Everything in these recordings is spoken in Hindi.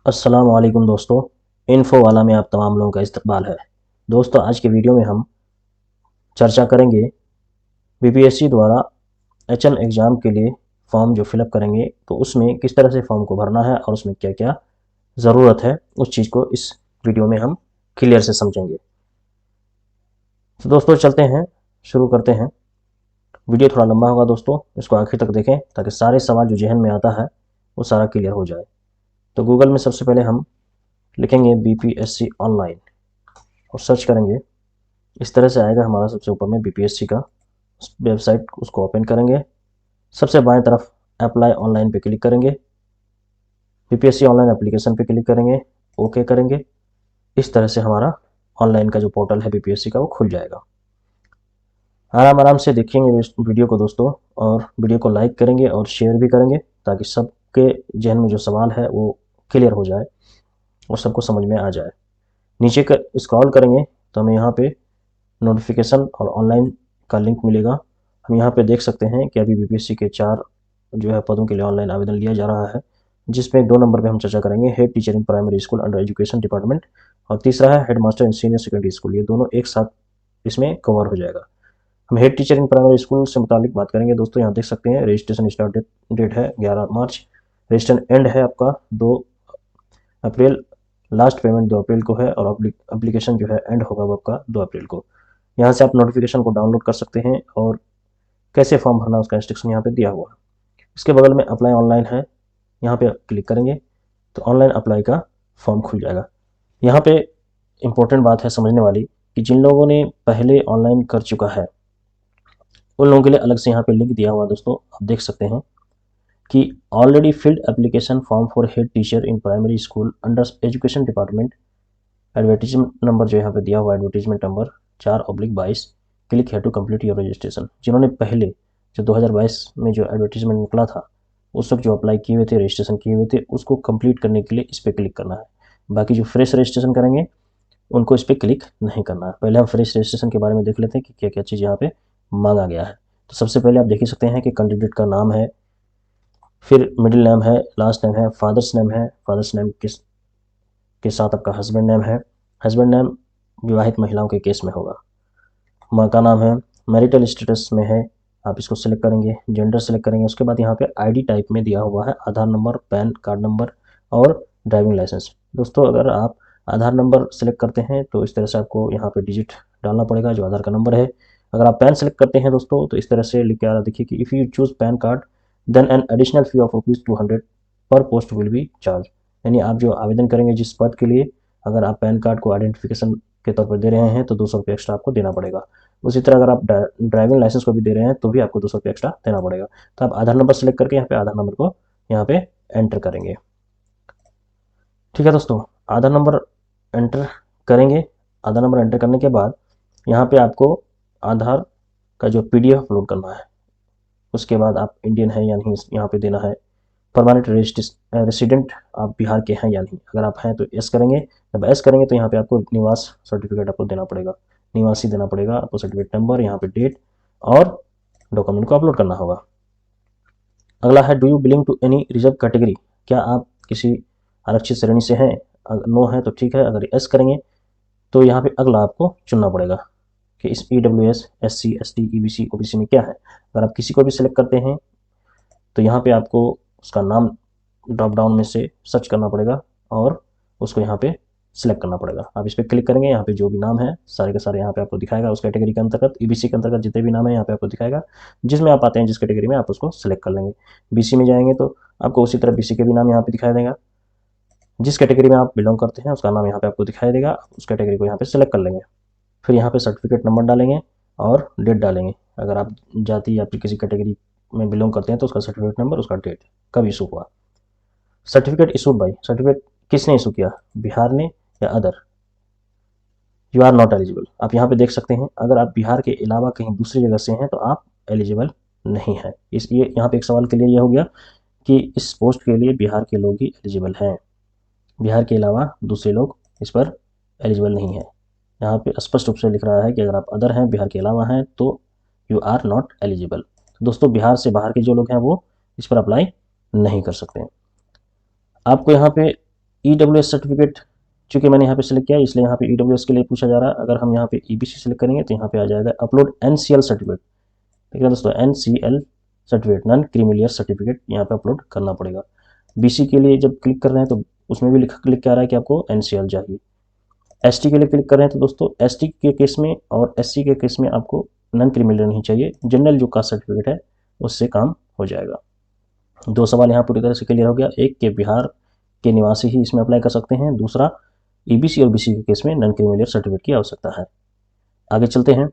अस्सलाम वालेकुम दोस्तों। इन्फो वाला में आप तमाम लोगों का इस्तकबाल है। दोस्तों, आज के वीडियो में हम चर्चा करेंगे बीपीएससी द्वारा एचएम एग्ज़ाम के लिए फॉर्म जो फिलअप करेंगे तो उसमें किस तरह से फॉर्म को भरना है और उसमें क्या क्या ज़रूरत है, उस चीज़ को इस वीडियो में हम क्लियर से समझेंगे। तो दोस्तों चलते हैं, शुरू करते हैं। वीडियो थोड़ा लंबा होगा दोस्तों, इसको आखिर तक देखें ताकि सारे सवाल जो जहन में आता है वो सारा क्लियर हो जाए। तो गूगल में सबसे पहले हम लिखेंगे बीपीएससी ऑनलाइन और सर्च करेंगे। इस तरह से आएगा हमारा सबसे ऊपर में बीपीएससी का वेबसाइट, उसको ओपन करेंगे। सबसे बाएं तरफ अप्लाई ऑनलाइन पे क्लिक करेंगे, बीपीएससी ऑनलाइन एप्लीकेशन पे क्लिक करेंगे, ओके करेंगे। इस तरह से हमारा ऑनलाइन का जो पोर्टल है बीपीएससी का वो खुल जाएगा। आराम आराम से देखेंगे इस वीडियो को दोस्तों, और वीडियो को लाइक करेंगे और शेयर भी करेंगे ताकि सबके जहन में जो सवाल है वो क्लियर हो जाए और सबको समझ में आ जाए। नीचे कर स्क्रॉल करेंगे तो हमें यहाँ पे नोटिफिकेशन और ऑनलाइन का लिंक मिलेगा। हम यहाँ पे देख सकते हैं कि अभी बीपीएससी के 4 जो है पदों के लिए ऑनलाइन आवेदन लिया जा रहा है, जिसमें 2 नंबर पे हम चर्चा करेंगे head teacher in primary school under education department, और तीसरा है head master in senior secondary school. ये दोनों एक साथ इसमें कवर हो जाएगा। हम head teacher in primary school से मुतालिक बात करेंगे दोस्तों। यहाँ देख सकते हैं रजिस्ट्रेशन स्टार्ट डेट है 11 मार्च, रजिस्ट्रेशन एंड है आपका 2 अप्रैल, लास्ट पेमेंट 2 अप्रैल को है, और एप्लीकेशन जो है एंड होगा वो आपका 2 अप्रैल को। यहाँ से आप नोटिफिकेशन को डाउनलोड कर सकते हैं और कैसे फॉर्म भरना उसका इंस्ट्रक्शन यहाँ पे दिया हुआ है। इसके बगल में अप्लाई ऑनलाइन है, यहाँ पे क्लिक करेंगे तो ऑनलाइन अप्लाई का फॉर्म खुल जाएगा। यहाँ पे इम्पोर्टेंट बात है समझने वाली कि जिन लोगों ने पहले ऑनलाइन कर चुका है उन लोगों के लिए अलग से यहाँ पे लिंक दिया हुआ है दोस्तों। आप देख सकते हैं कि already field application form for head teacher in primary school under education department, advertisement number जो यहाँ पे दिया हुआ है एडवर्टीजमेंट नंबर 4/22, क्लिक है टू कंप्लीट योर रजिस्ट्रेशन। जिन्होंने पहले जो 2022 में जो एडवर्टीजमेंट निकला था उस वक्त जो अप्लाई किए हुए थे, रजिस्ट्रेशन किए हुए थे, उसको कंप्लीट करने के लिए इस पर क्लिक करना है। बाकी जो फ्रेश रजिस्ट्रेशन करेंगे उनको इस पर क्लिक नहीं करना है। पहले हम फ्रेश रजिस्ट्रेशन के बारे में देख लेते हैं कि क्या क्या चीज़ यहाँ पे मांगा गया है। तो सबसे पहले आप देख ही सकते हैं कि कैंडिडेट का नाम है, फिर मिडिल नेम है, लास्ट नेम है, फादर्स नेम है, फादर्स नेम के साथ आपका हस्बैंड नेम है। हस्बैंड नेम विवाहित महिलाओं के केस में होगा। माँ का नाम है, मैरिटल स्टेटस में है, आप इसको सिलेक्ट करेंगे, जेंडर सेलेक्ट करेंगे। उसके बाद यहाँ पे आईडी टाइप में दिया हुआ है आधार नंबर, पैन कार्ड नंबर और ड्राइविंग लाइसेंस। दोस्तों अगर आप आधार नंबर सेलेक्ट करते हैं तो इस तरह से आपको यहाँ पे डिजिट डालना पड़ेगा जो आधार का नंबर है। अगर आप पैन सेलेक्ट करते हैं दोस्तों तो इस तरह से लिख के आ रहा देखिए कि if you choose PAN card then an additional fee of ₹200 पर पोस्ट विल बी चार्ज। यानी आप जो आवेदन करेंगे जिस पद के लिए, अगर आप पैन कार्ड को आइडेंटिफिकेशन के तौर पर दे रहे हैं तो ₹200 एक्स्ट्रा आपको देना पड़ेगा। उसी तरह अगर आप ड्राइविंग लाइसेंस को भी दे रहे हैं तो भी आपको ₹200 एक्स्ट्रा देना पड़ेगा। तो आप आधार नंबर सेलेक्ट करके यहाँ पे आधार नंबर को यहाँ पे एंटर करेंगे। ठीक है दोस्तों, आधार नंबर एंटर करेंगे। आधार नंबर एंटर करने के बाद यहाँ पे आपको आधार का जो PDF अपलोड करना है। उसके बाद आप इंडियन है या नहीं यहाँ पे देना है। परमानेंट रेसिडेंट आप बिहार के हैं या नहीं, अगर आप हैं तो एस करेंगे। जब एस करेंगे तो यहाँ पे आपको निवास सर्टिफिकेट आपको देना पड़ेगा, निवासी देना पड़ेगा आपको, सर्टिफिकेट नंबर, यहाँ पे डेट और डॉक्यूमेंट को अपलोड करना होगा। अगला है do you belong to any reserve category, क्या आप किसी आरक्षित श्रेणी से हैं। अगर नो है तो ठीक है, अगर एस करेंगे तो यहाँ पे अगला आपको चुनना पड़ेगा कि इस EWS, SC, ST, EBC, OBC में क्या है। अगर आप किसी को भी सिलेक्ट करते हैं तो यहाँ पे आपको उसका नाम ड्रॉप डाउन में से सर्च करना पड़ेगा और उसको यहाँ पे सिलेक्ट करना पड़ेगा। आप इस पर क्लिक करेंगे, यहाँ पे जो भी नाम है सारे के सारे यहाँ पे आपको दिखाएगा। उस कैटेगरी के अंतर्गत EBC के अंतर्गत जितने भी नाम है यहाँ पे आपको दिखाएगा। जिसमें आप आते हैं जिस कैटेगरी में आप उसको सिलेक्ट कर लेंगे। BC में जाएंगे तो आपको उसी तरह BC के भी नाम यहाँ पे दिखाई देगा। जिस कैटेगरी में आप बिलोंग करते हैं उसका नाम यहाँ पे आपको दिखाई देगा। उस कैटेगरी को यहाँ पे सिलेक्ट कर लेंगे। फिर यहाँ पे सर्टिफिकेट नंबर डालेंगे और डेट डालेंगे। अगर आप जाति या फिर किसी कैटेगरी में बिलोंग करते हैं तो उसका सर्टिफिकेट नंबर, उसका डेट, कब इशू हुआ। सर्टिफिकेट इशूड बाई, सर्टिफिकेट किसने इशू किया, बिहार ने या other. You are not eligible, आप यहाँ पे देख सकते हैं अगर आप बिहार के अलावा कहीं दूसरी जगह से हैं तो आप एलिजिबल नहीं है। इसलिए यहाँ पे एक सवाल क्लियर यह हो गया कि इस पोस्ट के लिए बिहार के लोग ही एलिजिबल हैं, बिहार के अलावा दूसरे लोग इस पर एलिजिबल नहीं है। यहाँ पे स्पष्ट रूप से लिख रहा है कि अगर आप अदर हैं, बिहार के अलावा हैं, तो यू आर नॉट एलिजिबल। दोस्तों बिहार से बाहर के जो लोग हैं वो इस पर अप्लाई नहीं कर सकते। आपको यहाँ पे EWS सर्टिफिकेट चूँकि मैंने यहाँ पे सिलेक्ट किया इसलिए यहाँ पे EWS के लिए पूछा जा रहा है। अगर हम यहाँ पे EBC सिलेक्ट करेंगे तो यहाँ पे आ जाएगा अपलोड NCL सर्टिफिकेट। ठीक है दोस्तों, NCL certificate, non creamy certificate यहाँ पे अपलोड करना पड़ेगा। BC के लिए जब क्लिक कर रहे हैं तो उसमें भी लिख के आ रहा है कि आपको NCL चाहिए। ST के लिए क्लिक कर रहे हैं तो दोस्तों ST के केस में और SC के केस में आपको नॉन क्रीमिलियर नहीं चाहिए, जनरल जो कास्ट सर्टिफिकेट है उससे काम हो जाएगा। 2 सवाल यहाँ पूरी तरह से क्लियर हो गया। एक के बिहार के निवासी ही इसमें अप्लाई कर सकते हैं, दूसरा EBC और BC के केस में नॉन क्रीमिलियर सर्टिफिकेट की आवश्यकता है। आगे चलते हैं।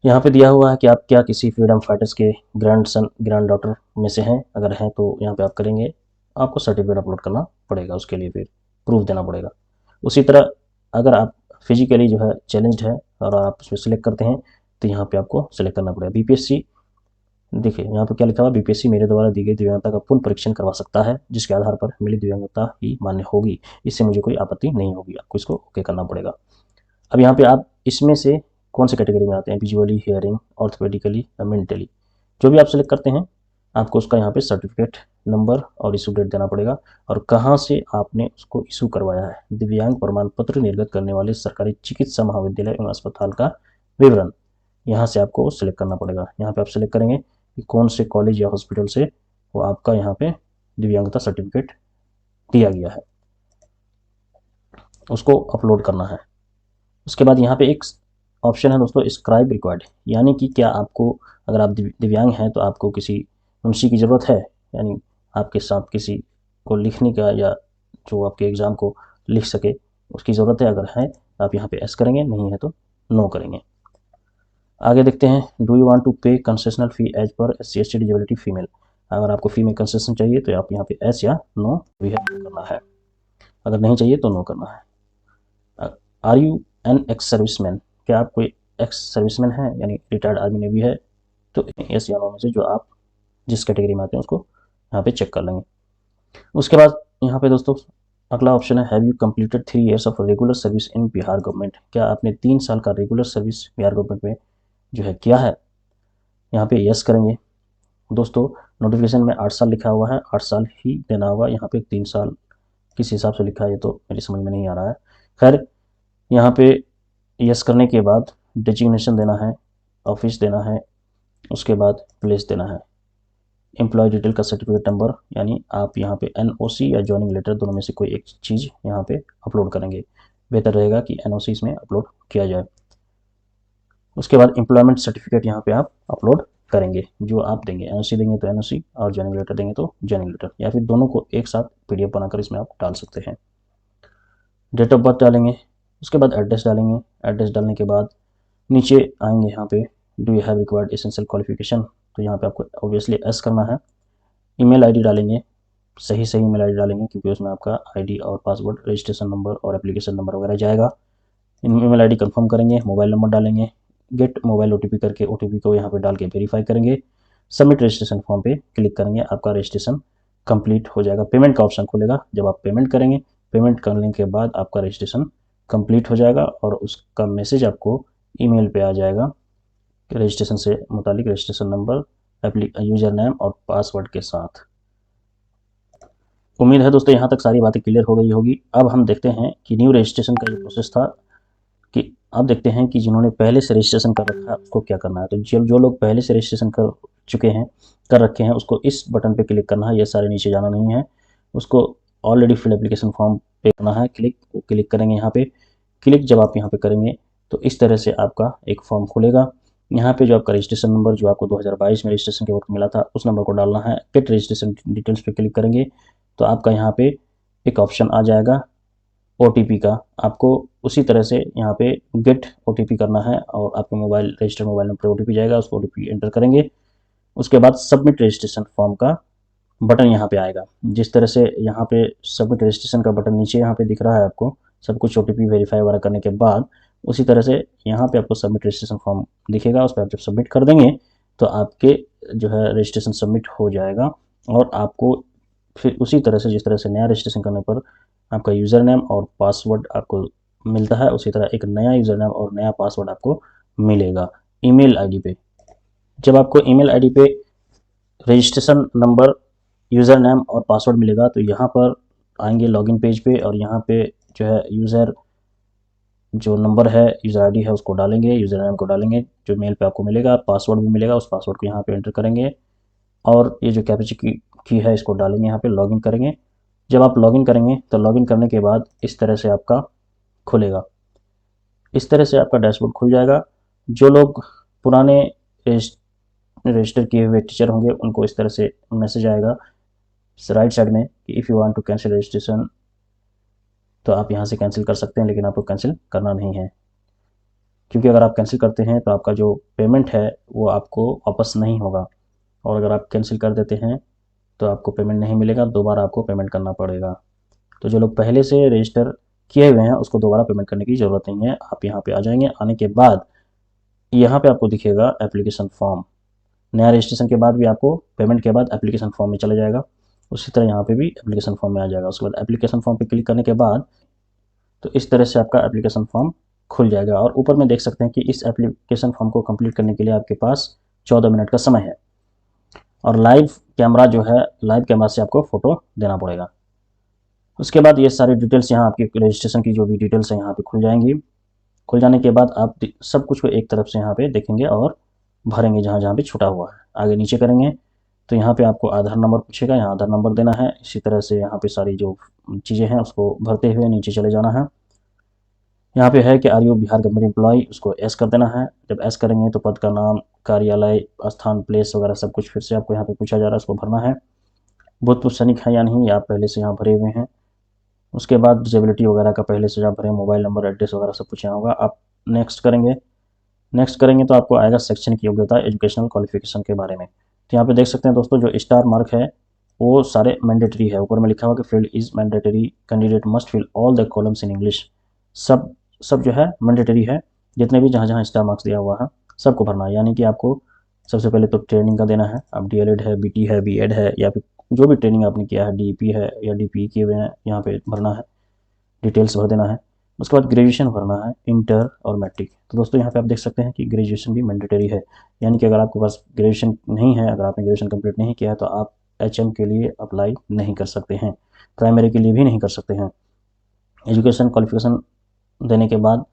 यहाँ पे दिया हुआ है कि आप क्या किसी फ्रीडम फाइटर्स के ग्रैंडसन ग्रैंड डॉटर में से हैं, अगर हैं तो यहाँ पे आप करेंगे, आपको सर्टिफिकेट अपलोड करना पड़ेगा, उसके लिए फिर प्रूफ देना पड़ेगा। उसी तरह अगर आप फिजिकली जो है चैलेंज्ड है और आप उसमें सिलेक्ट करते हैं तो यहाँ पे आपको सिलेक्ट करना पड़ेगा। BPSC देखिए यहाँ पे क्या लिखा हुआ, BPSC मेरे द्वारा दी गई दिव्यांगता का पुनः परीक्षण करवा सकता है जिसके आधार पर मेरी दिव्यांगता ही मान्य होगी, इससे मुझे कोई आपत्ति नहीं होगी। आपको इसको ओके करना पड़ेगा। अब यहाँ पे आप इसमें से कौन से कैटेगरी में आते हैं, विजुअली, हियरिंग, ऑर्थोपेडिकली या मेंटली, जो भी आप सिलेक्ट करते हैं आपको उसका यहाँ पे सर्टिफिकेट नंबर और इशू डेट देना पड़ेगा और कहाँ से आपने उसको इशू करवाया है, दिव्यांग प्रमाण पत्र निर्गत करने वाले सरकारी चिकित्सा महाविद्यालय एवं अस्पताल का विवरण यहाँ से आपको सिलेक्ट करना पड़ेगा। यहाँ पे आप सिलेक्ट करेंगे कि कौन से कॉलेज या हॉस्पिटल से वो आपका यहाँ पे दिव्यांगता सर्टिफिकेट दिया गया है, उसको अपलोड करना है। उसके बाद यहाँ पे एक ऑप्शन है दोस्तों, स्क्राइब रिक्वायर्ड, यानी कि क्या आपको, अगर आप दिव्यांग हैं तो आपको किसी मुंशी की ज़रूरत है, यानी आपके साथ किसी को लिखने का या जो आपके एग्ज़ाम को लिख सके उसकी ज़रूरत है। अगर है तो आप यहाँ पे एस करेंगे, नहीं है तो नो करेंगे। आगे देखते हैं, डू यू वांट टू पे कंसेशनल फ़ी as per SC/ST disability female, अगर आपको फी में कंसेशन चाहिए तो आप यहाँ पे एस या नो भी करना है, अगर नहीं चाहिए तो नो करना है। Are you an ex serviceman, क्या आप कोई एक्स सर्विसमैन है यानी रिटायर्ड आर्मी नेवी है, तो एस या नो में से जो आप जिस कैटेगरी में आते हैं उसको यहाँ पे चेक कर लेंगे। उसके बाद यहाँ पे दोस्तों अगला ऑप्शन है, have you completed 3 years of regular service in Bihar government, क्या आपने 3 साल का रेगुलर सर्विस बिहार गवर्नमेंट में जो है किया है, यहाँ पे यस करेंगे। दोस्तों नोटिफिकेशन में 8 साल लिखा हुआ है, 8 साल ही देना होगा, यहाँ पे 3 साल किस हिसाब से लिखा है ये तो मेरी समझ में नहीं आ रहा है। खैर यहाँ पे यस करने के बाद डिजिग्नेशन देना है, ऑफिस देना है, उसके बाद प्लेस देना है, एम्प्लॉय डिटेल का सर्टिफिकेट नंबर, यानी आप यहाँ पे NOC या जॉइनिंग लेटर दोनों में से कोई एक चीज़ यहाँ पे अपलोड करेंगे, बेहतर रहेगा कि NOC इसमें अपलोड किया जाए। उसके बाद एम्प्लॉयमेंट सर्टिफिकेट यहाँ पे आप अपलोड करेंगे, जो आप देंगे, NOC देंगे तो NOC और जॉइनिंग लेटर देंगे तो जॉइनिंग लेटर, या फिर दोनों को एक साथ PDF बनाकर इसमें आप डाल सकते हैं। डेट ऑफ बर्थ डालेंगे, उसके बाद एड्रेस डालेंगे, एड्रेस डालने के बाद नीचे आएंगे, यहाँ पे do you have required essential qualification, तो यहाँ पे आपको ऑब्वियसली एस करना है। ईमेल आईडी डालेंगे, सही ईमेल आईडी डालेंगे क्योंकि उसमें आपका आईडी और पासवर्ड, रजिस्ट्रेशन नंबर और एप्लीकेशन नंबर वगैरह जाएगा। ईमेल आईडी कंफर्म करेंगे, मोबाइल नंबर डालेंगे, गेट मोबाइल OTP करके OTP को यहाँ पे डाल के वेरीफाई करेंगे, सबमिट रजिस्ट्रेशन फॉर्म पे क्लिक करेंगे, आपका रजिस्ट्रेशन कंप्लीट हो जाएगा। पेमेंट का ऑप्शन खुलेगा, जब आप पेमेंट करेंगे, पेमेंट करने के बाद आपका रजिस्ट्रेशन कंप्लीट हो जाएगा और उसका मैसेज आपको ईमेल पे आ जाएगा रजिस्ट्रेशन से मुतालिक रजिस्ट्रेशन नंबर, यूज़र नेम और पासवर्ड के साथ। उम्मीद है दोस्तों यहाँ तक सारी बातें क्लियर हो गई होगी। अब हम देखते हैं कि न्यू रजिस्ट्रेशन का ये प्रोसेस था कि अब देखते हैं कि जिन्होंने पहले से रजिस्ट्रेशन कर रखा है उसको क्या करना है। तो जो लोग पहले से रजिस्ट्रेशन कर चुके हैं, कर रखे हैं, उसको इस बटन पे क्लिक करना है, ये सारे नीचे जाना नहीं है, उसको ऑलरेडी फिल एप्लीकेशन फॉर्म पे करना है, क्लिक करेंगे यहाँ पे। क्लिक जब आप यहाँ पे करेंगे तो इस तरह से आपका एक फॉर्म खुलेगा। यहाँ पे जो आपका रजिस्ट्रेशन नंबर जो आपको 2022 में रजिस्ट्रेशन के वक्त मिला था उस नंबर को डालना है। गेट रजिस्ट्रेशन डिटेल्स पे क्लिक करेंगे तो आपका यहाँ पे एक ऑप्शन आ जाएगा OTP का, आपको उसी तरह से यहाँ पे गेट OTP करना है और आपके रजिस्टर्ड मोबाइल नंबर पर OTP जाएगा, उसको OTP एंटर करेंगे। उसके बाद सबमिट रजिस्ट्रेशन फॉर्म का बटन यहाँ पे आएगा, जिस तरह से यहाँ पे सबमिट रजिस्ट्रेशन का बटन नीचे यहाँ पे दिख रहा है आपको, सब कुछ OTP वेरीफाई वगैरह करने के बाद उसी तरह से यहाँ पे आपको सबमिट रजिस्ट्रेशन फॉर्म दिखेगा। उस पर आप जब सबमिट कर देंगे तो आपके जो है रजिस्ट्रेशन सबमिट हो जाएगा और आपको फिर उसी तरह से जिस तरह से नया रजिस्ट्रेशन करने पर आपका यूज़र नेम और पासवर्ड आपको मिलता है, उसी तरह एक नया यूज़र नेम और नया पासवर्ड आपको मिलेगा ईमेल आईडी पे। जब आपको ईमेल आईडी पे रजिस्ट्रेशन नंबर, यूज़र नेम और पासवर्ड मिलेगा तो यहाँ पर आएंगे लॉगिन पेज पे, और यहाँ पे जो है यूज़र जो नंबर है, यूज़र आईडी है, उसको डालेंगे, यूज़र नेम को डालेंगे, जो मेल पे आपको मिलेगा, पासवर्ड भी मिलेगा, उस पासवर्ड को यहाँ पे एंटर करेंगे, और ये जो कैप्चा की है इसको डालेंगे, यहाँ पे लॉगिन करेंगे। जब आप लॉगिन करेंगे तो लॉगिन करने के बाद इस तरह से आपका खुलेगा, इस तरह से आपका डैशबोर्ड खुल जाएगा। जो लोग पुराने रजिस्टर किए हुए टीचर होंगे उनको इस तरह से मैसेज आएगा राइट साइड में कि if you want to cancel registration, तो आप यहाँ से कैंसिल कर सकते हैं, लेकिन आपको कैंसिल करना नहीं है, क्योंकि अगर आप कैंसिल करते हैं तो आपका जो पेमेंट है वो आपको वापस नहीं होगा, और अगर आप कैंसिल कर देते हैं तो आपको पेमेंट नहीं मिलेगा, दोबारा आपको पेमेंट करना पड़ेगा। तो जो लोग पहले से रजिस्टर किए हुए हैं उसको दोबारा पेमेंट करने की ज़रूरत नहीं है। आप यहाँ पे आ जाएंगे, आने के बाद यहाँ पे आपको दिखेगा एप्लीकेशन फॉर्म। नया रजिस्ट्रेशन के बाद भी आपको पेमेंट के बाद एप्लीकेशन फॉर्म में चला जाएगा, उसी तरह यहाँ पे भी एप्लीकेशन फॉर्म में आ जाएगा। उसके बाद एप्लीकेशन फॉर्म पे क्लिक करने के बाद तो इस तरह से आपका एप्लीकेशन फॉर्म खुल जाएगा, और ऊपर में देख सकते हैं कि इस एप्लीकेशन फॉर्म को कंप्लीट करने के लिए आपके पास 14 मिनट का समय है, और लाइव कैमरा जो है, लाइव कैमरा से आपको फ़ोटो देना पड़ेगा। उसके बाद ये सारी डिटेल्स यहाँ आपके रजिस्ट्रेशन की जो भी डिटेल्स है यहाँ पे खुल जाएंगी। खुल जाने के बाद आप सब कुछ को एक तरफ से यहाँ पे देखेंगे और भरेंगे जहाँ जहाँ पे छूटा हुआ है। आगे नीचे करेंगे तो यहाँ पे आपको आधार नंबर पूछेगा, यहाँ आधार नंबर देना है। इसी तरह से यहाँ पे सारी जो चीज़ें हैं उसको भरते हुए नीचे चले जाना है। यहाँ पे है कि are you Bihar government employ, उसको एस कर देना है। जब एस करेंगे तो पद का नाम, कार्यालय, स्थान, प्लेस वगैरह सब कुछ फिर से आपको यहाँ पे पूछा जा रहा है, उसको भरना है। भूतपूर्व सैनिक है या नहीं, आप पहले से यहाँ भरे हुए हैं। उसके बाद डिसेबिलिटी वगैरह का पहले से आप भरें, मोबाइल नंबर, एड्रेस वगैरह सब कुछ यहाँ होगा। आप नेक्स्ट करेंगे। नेक्स्ट करेंगे तो आपको आएगा शैक्षणिक योग्यता, एजुकेशनल क्वालिफिकेशन के बारे में। तो यहाँ पे देख सकते हैं दोस्तों, जो स्टार मार्क है वो सारे मैंडेटरी है। ऊपर में लिखा हुआ कि field is mandatory, candidate must fill all the columns in English. सब सब जो है मैंडेटरी है, जितने भी जहाँ जहाँ स्टार मार्क्स दिया हुआ है सबको भरना है। यानी कि आपको सबसे पहले तो ट्रेनिंग का देना है, आप डीएलएड है, बीटी है, बीएड है, या फिर जो भी ट्रेनिंग आपने किया है, डीईपी है या डीपी किए हुए हैं, यहाँ पे भरना है, डिटेल्स भर देना है। उसके बाद ग्रेजुएशन भरना है, इंटर और मैट्रिक। तो दोस्तों यहाँ पे आप देख सकते हैं कि ग्रेजुएशन भी मैंडेटरी है, यानी कि अगर आपके पास ग्रेजुएशन नहीं है, अगर आपने ग्रेजुएशन कंप्लीट नहीं किया है तो आप एचएम के लिए अप्लाई नहीं कर सकते हैं, प्राइमरी के लिए भी नहीं कर सकते हैं। एजुकेशन क्वालिफिकेशन देने के बाद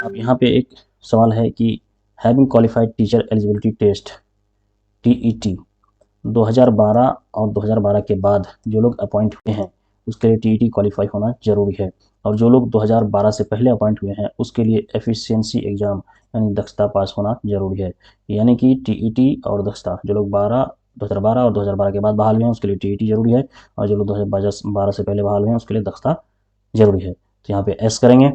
अब यहाँ पे एक सवाल है कि having qualified teacher eligibility test, TET 2012 और 2012 के बाद जो लोग अपॉइंट हुए हैं उसके लिए टीईटी क्वालिफाई होना जरूरी है, और जो लोग 2012 से पहले अपॉइंट हुए हैं उसके लिए एफिशिएंसी एग्ज़ाम यानी दक्षता पास होना जरूरी है। यानी कि टीईटी और दक्षता, जो लोग 2012 और 2012 के बाद बहाल हुए हैं उसके लिए टीईटी जरूरी है, और जो लोग 2012 से पहले बहाल हुए हैं उसके लिए दक्षता जरूरी है। तो यहाँ पे एस करेंगे।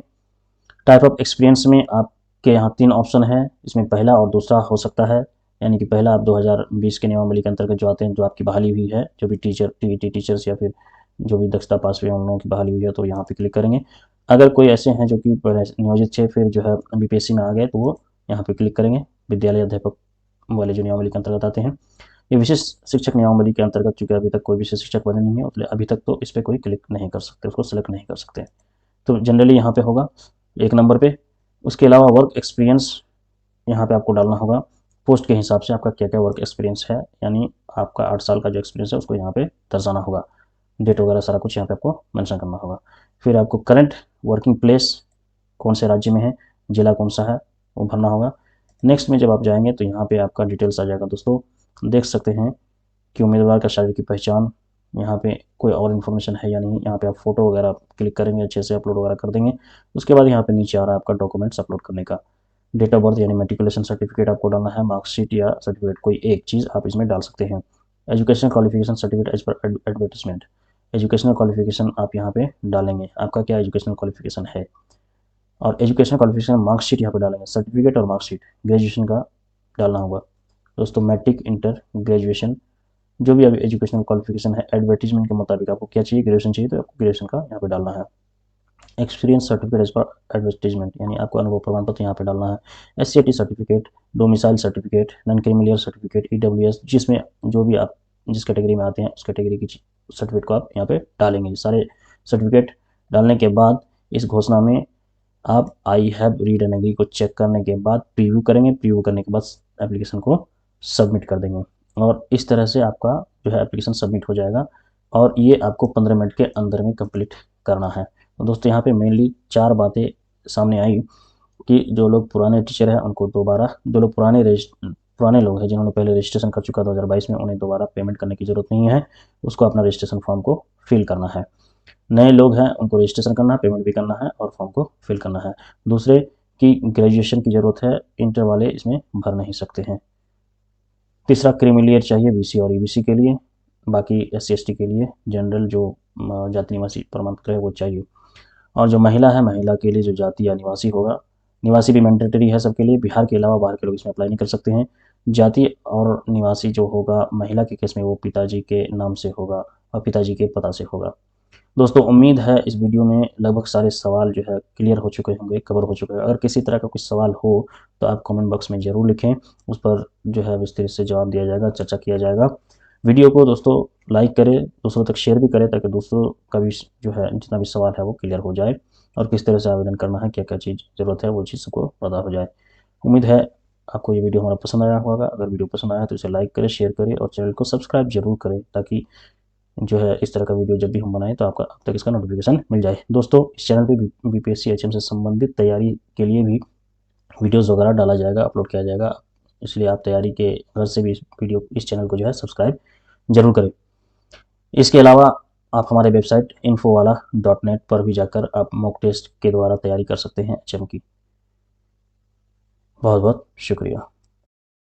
टाइप ऑफ एक्सपीरियंस में आपके यहाँ 3 ऑप्शन है, इसमें पहला और दूसरा हो सकता है। यानी कि पहला आप 2020 के नियमावली के अंतर्गत जो आते हैं, जो आपकी बहाली हुई है, जो भी टीईटी टीचर्स या फिर जो भी दक्षता पास हुए हैं उन लोगों की बहाली हुई है, तो यहाँ पे क्लिक करेंगे। अगर कोई ऐसे हैं जो कि नियोजित थे फिर जो है बीपीएससी में आ गए तो वो यहाँ पे क्लिक करेंगे। विद्यालय अध्यापक वाले जो नियमावली के अंतर्गत आते हैं, ये विशेष शिक्षक नियमावली के अंतर्गत, चूँकि अभी तक कोई विशेष शिक्षक बने नहीं है इसलिए अभी तक तो इस पर कोई क्लिक नहीं कर सकते, उसको सेलेक्ट नहीं कर सकते। तो जनरली यहाँ पे होगा 1 नंबर पे। उसके अलावा वर्क एक्सपीरियंस यहाँ पे आपको डालना होगा, पोस्ट के हिसाब से आपका क्या क्या वर्क एक्सपीरियंस है, यानी आपका 8 साल का जो एक्सपीरियंस है उसको यहाँ पे दर्शाना होगा। डेट वगैरह सारा कुछ यहाँ पे आपको मेंशन करना होगा। फिर आपको करंट वर्किंग प्लेस कौन से राज्य में है, जिला कौन सा है, वो भरना होगा। नेक्स्ट में जब आप जाएंगे तो यहाँ पे आपका डिटेल्स आ जाएगा। दोस्तों देख सकते हैं कि उम्मीदवार का शारीरिक पहचान, यहाँ पे कोई और इन्फॉर्मेशन है या नहीं। यहाँ पे आप फोटो वगैरह क्लिक करेंगे, अच्छे से अपलोड वगैरह कर देंगे। उसके बाद यहाँ पे नीचे आ रहा है आपका डॉक्यूमेंट्स अपलोड करने का। डेट ऑफ बर्थ यानी मेट्रिकुलेशन सर्टिफिकेट आपको डालना है, मार्कशीट या सर्टिफिकेट कोई एक चीज़ आप इसमें डाल सकते हैं। Education qualification certificate as per advertisement, educational qualification आप यहाँ पे डालेंगे, आपका क्या एजुकेशनल क्वालिफिकेशन है। और एजुकेशनल क्वालिफिकेशन मार्कशीट यहाँ पे डालेंगे, सर्टिफिकेट और मार्कशीट ग्रेजुएशन का डालना होगा। दोस्तों मैट्रिक, इंटर, ग्रेजुएशन, जो भी अभी एजुकेशनल क्वालिफिकेशन है, एडवर्टीजमेंट के मुताबिक आपको क्या चाहिए, ग्रेजुएशन चाहिए तो आपको ग्रेजुएशन का यहाँ पे डालना है। Experience certificate as per advertisement, यानी आपको अनुभव प्रमाण पत्र यहाँ पे डालना है। SCET certificate, domicile certificate, non creamy layer certificate, EWS, जिसमें जो भी आप जिस कैटेगरी में आते हैं उस कैटेगरी की सर्टिफिकेट को आप यहाँ पे डालेंगे। सारे सर्टिफिकेट डालने के बाद इस घोषणा में आप I have read and agree को चेक करने के बाद प्रीव्यू करेंगे। प्रीव्यू करने के बाद एप्लीकेशन को सबमिट कर देंगे, और इस तरह से आपका जो है एप्लीकेशन सबमिट हो जाएगा। और ये आपको 15 मिनट के अंदर में कंप्लीट करना है। तो दोस्तों यहाँ पे मेनली 4 बातें सामने आई कि जो लोग पुराने टीचर हैं उनको दोबारा, जो लोग पुराने लोग हैं जिन्होंने पहले रजिस्ट्रेशन कर चुका 2022 में, उन्हें दोबारा पेमेंट करने की ज़रूरत नहीं है, उसको अपना रजिस्ट्रेशन फॉर्म को फिल करना है। नए लोग हैं उनको रजिस्ट्रेशन करना है, पेमेंट भी करना है और फॉर्म को फिल करना है। दूसरे कि ग्रेजुएशन की ज़रूरत है, इंटर वाले इसमें भर नहीं सकते हैं। तीसरा क्रीमिलियर चाहिए बीसी और ईबीसी के लिए, बाकी SC ST के लिए जनरल जो जाति निवासी प्रमाण पत्र है वो चाहिए। और जो महिला है, महिला के लिए जो जाति या निवासी होगा, निवासी भी मैंडेटरी है सबके लिए, बिहार के अलावा बाहर के लोग इसमें अप्लाई नहीं कर सकते हैं। जाति और निवासी जो होगा महिला के केस में वो पिताजी के नाम से होगा और पिताजी के पता से होगा। दोस्तों उम्मीद है इस वीडियो में लगभग सारे सवाल जो है क्लियर हो चुके होंगे, कवर हो चुके हैं। अगर किसी तरह का कुछ सवाल हो तो आप कमेंट बॉक्स में ज़रूर लिखें, उस पर जो है विस्तृत से जवाब दिया जाएगा, चर्चा किया जाएगा। वीडियो को दोस्तों लाइक करें, दूसरों तक शेयर भी करें ताकि दूसरों का भी जो है जितना भी सवाल है वो क्लियर हो जाए और किस तरह से आवेदन करना है, क्या क्या चीज़ ज़रूरत है वो चीज़ सबको पता हो जाए। उम्मीद है आपको ये वीडियो हमारा पसंद आया होगा। अगर वीडियो पसंद आया तो इसे लाइक करें, शेयर करें और चैनल को सब्सक्राइब जरूर करें ताकि जो है इस तरह का वीडियो जब भी हम बनाएं तो आपका अब तक इसका नोटिफिकेशन मिल जाए। दोस्तों इस चैनल पे BPSC HM से संबंधित तैयारी के लिए भी वीडियोस वगैरह डाला जाएगा, अपलोड किया जाएगा, इसलिए आप तैयारी के घर से भी इस चैनल को जो है सब्सक्राइब जरूर करें। इसके अलावा आप हमारे वेबसाइट infowala.net पर भी जाकर आप मॉक टेस्ट के द्वारा तैयारी कर सकते हैं HM की। बहुत बहुत शुक्रिया।